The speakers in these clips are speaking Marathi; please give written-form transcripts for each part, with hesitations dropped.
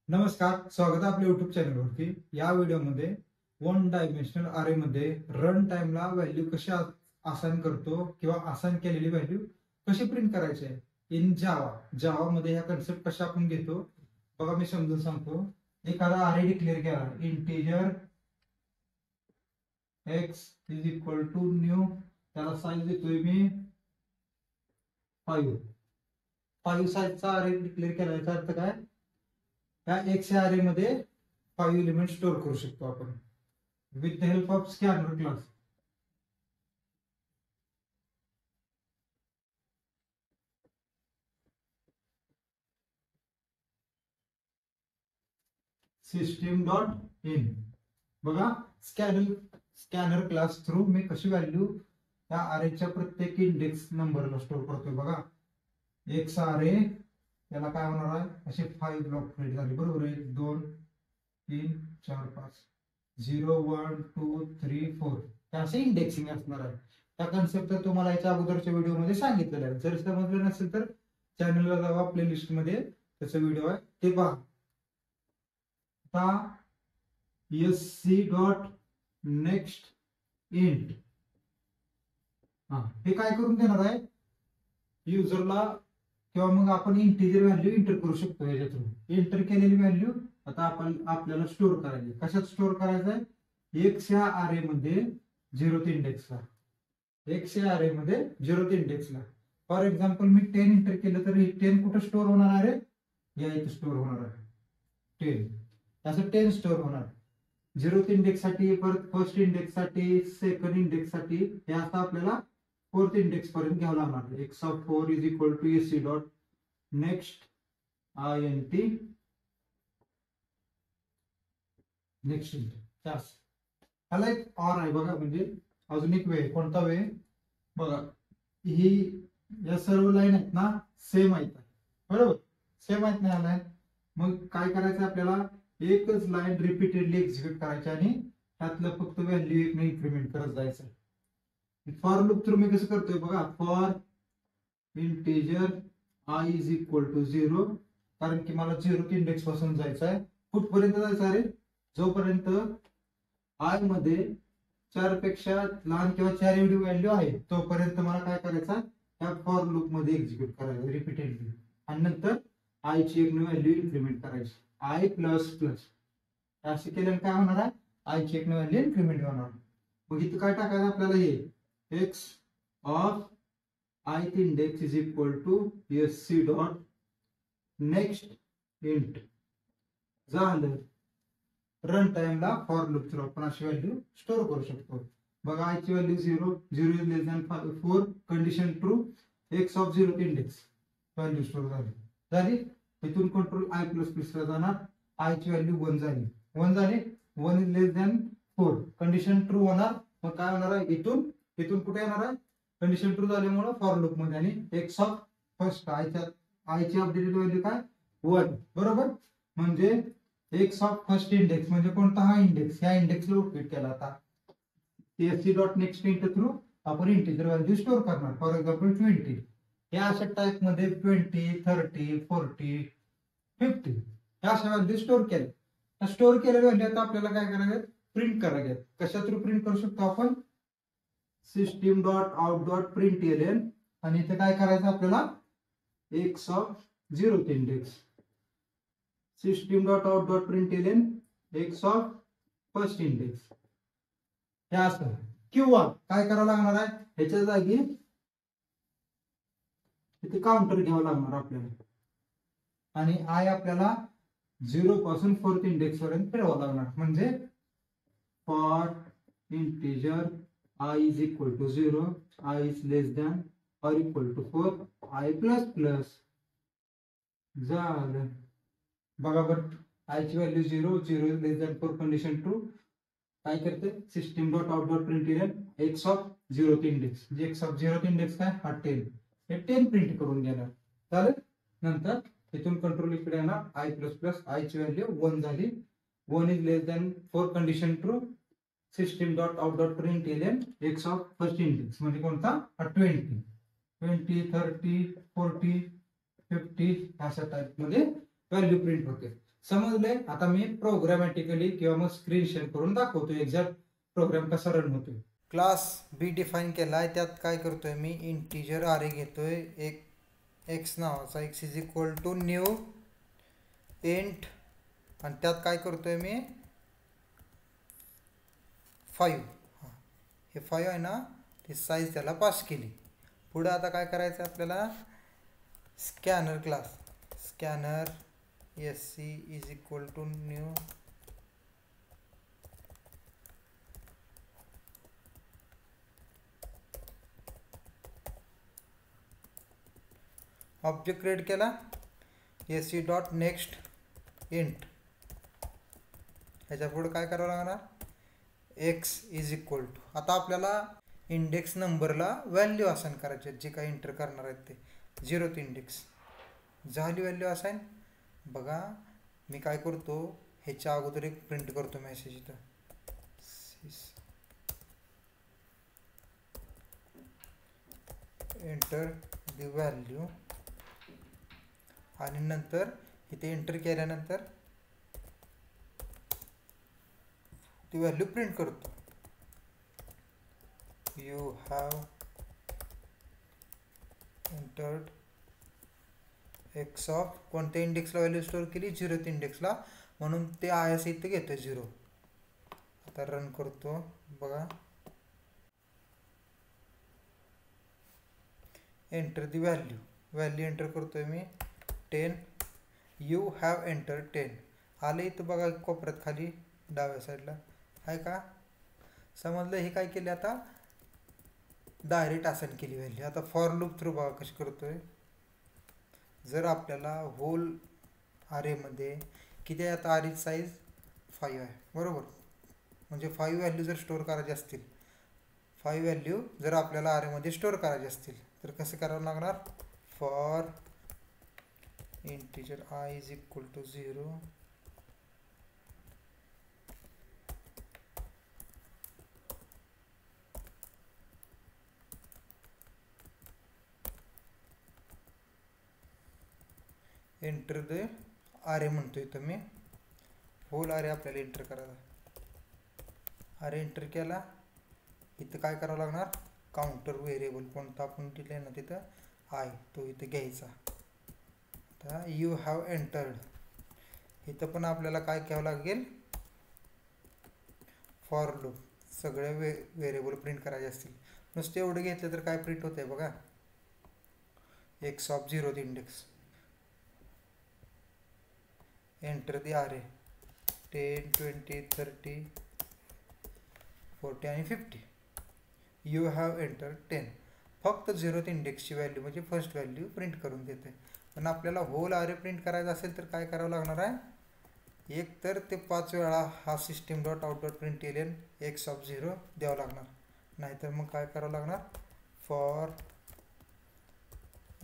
नमस्कार, स्वागत आहे आपल्या युट्यूब चॅनलवरती. या व्हिडिओमध्ये वन डायमेन्शनल अरे मध्ये रन टाइमला व्हॅल्यू कशी असाइन करतो किंवा असाइन केलेली व्हॅल्यू कशी प्रिंट करायची आहे इन जावा मध्ये ह्या कन्सेप्ट कशा आपण घेतो बघा. मी समजून सांगतो. एखादा अरे डिक्लेअर केला, integer x is equal to new, त्याला साईज देतोय मी 5 साईजचा अरे डिक्लेअर केला. याचा अर्थ काय, या एक्स या अरे मध्ये 5 एलिमेंट स्टोअर करू शकतो आपण with the help of scanner class. System dot in बघा, स्कॅनर क्लास थ्रू मी कशी व्हॅल्यू या अरेच्या प्रत्येक इंडेक्स नंबरला स्टोअर करतोय. बघा, एक्स अरे याला काय होणार आहे, असे 5 ब्लॉक क्रिएट झाले. बरोबर, 1 2 3 4 5 0 1 2 3 4 हे असे इंडेक्सिंग असणार आहे. त्या कन्सेप्ट तुम्हाला याच्या अगोदरच्या व्हिडिओमध्ये सांगितलेलं आहे. जर समजलं नसेल तर चॅनलला जावा, प्लेलिस्ट मध्ये त्याचा व्हिडिओ आहे ते पहा. आता sc डॉट नेक्स्ट इंट हे काय करून देणार आहे युजरला, किंवा मग आपण इंटिजर व्हॅल्यू एंटर करू शकतो. याच्यातून एंटर केलेली व्हॅल्यू आता आपल्याला स्टोअर करायची. कशात स्टोअर करायचं आहे, एक्स या अरे मध्ये 0th इंडेक्सला. एक्स या अरे मध्ये 0th इंडेक्सला. फॉर एक्झाम्पल मी 10 एंटर केलं तर 10 कुठं स्टोअर होणार आहे, या इथे स्टोअर होणार आहे 10. असं 10 स्टोअर होणार 0th इंडेक्स साठी, परत फर्स्ट इंडेक्स साठी, सेकंड इंडेक्स साठी. हे असं आपल्याला 4th इंडेक्स पर्यंत घ्यावं लागणार. X of 4 is equal to sc dot next int next int. ह्याला एक ऑर आहे बघा, म्हणजे अजून एक वे. कोणता वे बघा, ही या सर्व लाईन आहेत ना सेम आहेत, बरोबर, सेम आहेत ना लाईन. मग काय करायचं आपल्याला, एकच लाईन रिपीटेडली एक्झिक्यूट करायची आणि त्यातलं फक्त व्हॅल्यू एक इन्क्रीमेंट करत जायचं. फॉर लूप थ्रू मी कसं करतोय बघा, for integer i is equal to 0, कारण की मला 0th इंडेक्स पासून जायचं आहे. कुठपर्यंत जायचं आहे, जोपर्यंत आय मध्ये 4 पेक्षा लहान किंवा 4 एवढी व्हॅल्यू आहे तोपर्यंत मला काय करायचं, त्या फॉर लूप मध्ये एक्झिक्यूट करायचं रिपीटेडली. आणि नंतर आय ची एक व्हॅल्यू इन्क्रीमेंट करायची, आय प्लस प्लस. असे केल्याने काय होणार आहे, आय ची एक व्हॅल्यू इन्क्रीमेंट होणार. मग इथं काय टाकायचं आपल्याला, हे x of ith index is equal to sc dot next int. झालं. रन टाइमला फॉर लूप थ्रू आपण अशी व्हॅल्यू स्टोअर करू शकतो. बघा, आय ची value 0 is less than 4, condition true, x of 0th index value store झाली. इथून कंट्रोल आय प्लस प्लस ला जाणार, आय ची व्हॅल्यू 1 झाली. 1 is less than 4, condition true होणार. मग काय होणार आहे, इथून कुठे येणार आहे, कंडिशन ट्रू झाल्यामुळे फॉर लूप मध्ये, आणि एक्स ऑफ फर्स्ट आयची अपडेटेड व्हॅल्यू काय 1, बरोबर. म्हणजे एक्स ऑफ फर्स्ट इंडेक्स म्हणजे कोणता, हा इंडेक्स, या इंडेक्सला उपयोग केला. आता sc dot next int through आपण इंटिजर व्हॅल्यू स्टोअर करणार. फॉर एक्झाम्पल 20, या अशा टाइप मध्ये 20 30 40 50 या अशा व्हॅल्यू स्टोअर केल्या. स्टोअर केलेल्या व्हॅल्यू आता आपल्याला काय करायचं, प्रिंट करायचे. कशा थ्रू प्रिंट करू शकतो आपण, system dot out dot print L, आणि इथे काय करायचं आपल्याला, x of 0th index, system dot out dot print L x of first index. हे असं. किंवा काय करावं लागणार आहे, ह्याच्या जागी इथे काउंटर घ्यावं लागणार आपल्याला, आणि आय आपल्याला 0 पासून 4th इंडेक्स पर्यंत फिरवावं लागणार. म्हणजे for integer I is equal to 0, I is less than or equal to 4, I plus plus. झालं. बघा बरं, I ची value 0 is less than 4, condition true. काय करते, system dot out dot print x of 0th index, म्हणजे एक्स ऑफ 0th इंडेक्स काय, हा 10, हे 10 प्रिंट करून देणार. चालेल. नंतर इथून कंट्रोल इकडे येणार, I प्लस प्लस, I ची व्हॅल्यू 1 झाली. 1 is less than 4, condition true. System dot out dot print x of first index म्हणजे कोणता, 20 30 40 50 अशा टाइप मध्ये व्हॅल्यू प्रिंट होते. समजलंय? आता मी प्रोग्रामॅटिकली किंवा मग स्क्रीन शेअर करून दाखवतो एक्झॅक्ट प्रोग्राम कसा रन होतोय. क्लास बी डिफाईन केलाय, त्यात काय करतोय मी इंटिजर अरे घेतोय, एक एक्स नावाचा, x is equal to new int, आणि त्यात काय करतोय मी 5. हे 5 आहे ना, ती साईज त्याला पास केली. पुढे आता काय करायचं आपल्याला, scanner class, scanner S C is equal to new object create केला, S C dot next int. ह्याच्या पुढे काय करावं लागणार, एक्स इज इक्वल टू, आता आपल्याला इंडेक्स नंबरला व्हॅल्यू असाइन करायचे, जे काही एंटर करणार आहेत ते 0th इंडेक्स झाली व्हॅल्यू असाइन. बघा मी काय करतो, ह्याच्या अगोदर एक प्रिंट करतो मेसेज इथं, एंटर द व्हॅल्यू, आणि नंतर इथे एंटर केल्यानंतर ती व्हॅल्यू प्रिंट करतो. You have entered x of, कोणत्या इंडेक्सला व्हॅल्यू स्टोअर केली, 0th इंडेक्सला, म्हणून ते आयस इथे घेतोय 0. आता रन करतो, बघा enter the value, value enter करतोय मी 10, यू हॅव एंटर 10 आले इथं बघा कोपऱ्यात खाली डाव्या साईडला आहे का, समजलं? हे काय केले, आता डायरेक्ट असाइन केली व्हॅल्यू. आता फॉर लूप थ्रू बघा कशी करतोय, जर आपल्याला होल अरेमध्ये किती आहे, आता अरेची साईज 5 आहे बरोबर, म्हणजे 5 व्हॅल्यू जर स्टोअर करायचे असतील, 5 व्हॅल्यू जर आपल्याला अरेमध्ये स्टोअर करायचे असतील तर कसं करावं लागणार, for integer i is equal to 0, enter the array म्हणतो इथं मी, होल अरे आपल्याला एंटर करायला, अरे एंटर केला. इथं काय करावं लागणार, काउंटर व्हेरिएबल कोणता आपण दिले ना तिथं आय, तो इथं घ्यायचा. आता यू हॅव एंटर्ड, इथं पण आपल्याला काय घ्यावं लागेल, फॉर लूप, सगळे व्हेरिएबल प्रिंट करायचे असतील. नुसते एवढे घेतले तर काय प्रिंट होते बघा, x of 0th index, enter the अरे 10, 20, 30, 40 आणि 50, यू हॅव एंटर 10, फक्त 0th इंडेक्सची व्हॅल्यू म्हणजे फर्स्ट व्हॅल्यू प्रिंट करून देते. पण आपल्याला होल अरे प्रिंट करायचा असेल तर काय करावं लागणार आहे, एक तर ते 5 वेळा हा system dot out dot println x of 0 द्यावं लागणार, नाहीतर मग काय करावं लागणार, for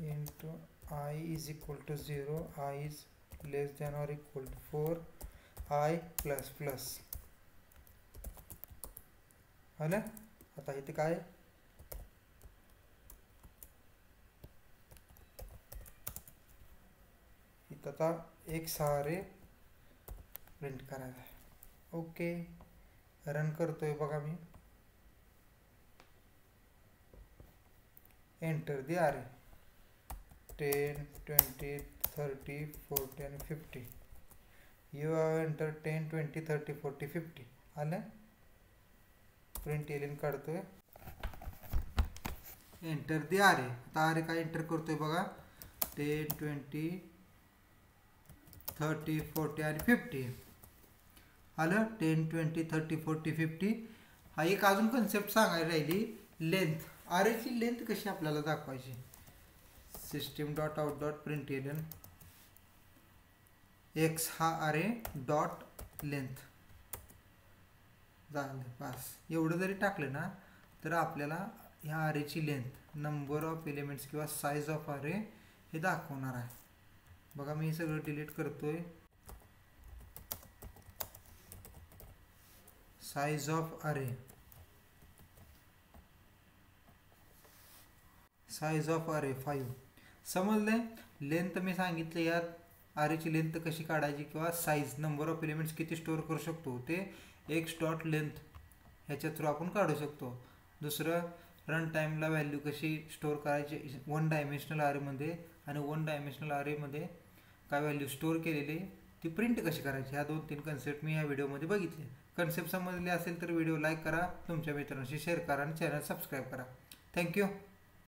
int i is equal to 0, i is less than or equal to 4, i plus plus. आलं? आता इथे काय, इथं आता एक सहारे प्रिंट करायला आहे. ओके, रन करतोय बघा मी, एंटर दी अरे 10, 20, 30, 40 आणि 50, यू हॅव एंटर 10, 20, 30, 40, 50 आलं. प्रिंट एलियन काढतोय, एंटर दी अरे, आता अरे काय एंटर करतोय बघा, 10, 20, 30, 40 आणि 50 आलं. 10, 20, 30, 40, 50. हा एक अजून कन्सेप्ट सांगायला राहिली, लेंथ, अरेची लेंथ कशी आपल्याला दाखवायची, system dot out dot println x हा अरे डॉट लेंथ झालं, बस एवढं जरी टाकलं ना तर आपल्याला ह्या अरेची लेंथ, नंबर ऑफ एलिमेंट्स किंवा साईज ऑफ अरे हे दाखवणार आहे. बघा मी हे सगळं डिलीट करतोय, साईज ऑफ अरे, साईज ऑफ अरे 5, समजले? लेंथ मी सांगितले यात अरेची लेंथ कशी काढायची किंवा साईज नंबर ऑफ एलिमेंट्स किती स्टोअर करू शकतो ते एक्स डॉट लेंथ ह्याच्या थ्रू आपण काढू शकतो. दुसरं रन टाईमला व्हॅल्यू कशी स्टोअर करायची वन डायमेन्शनल अरेमध्ये आणि वन डायमेन्शनल अरेमध्ये काय व्हॅल्यू स्टोअर केलेली ती प्रिंट कशी करायची, ह्या 2-3 कन्सेप्ट मी या व्हिडिओमध्ये बघितले. कन्सेप्ट समजले असेल तर व्हिडिओ लाईक करा, तुमच्या मित्रांशी शेअर करा आणि चॅनल सबस्क्राईब करा. थँक्यू.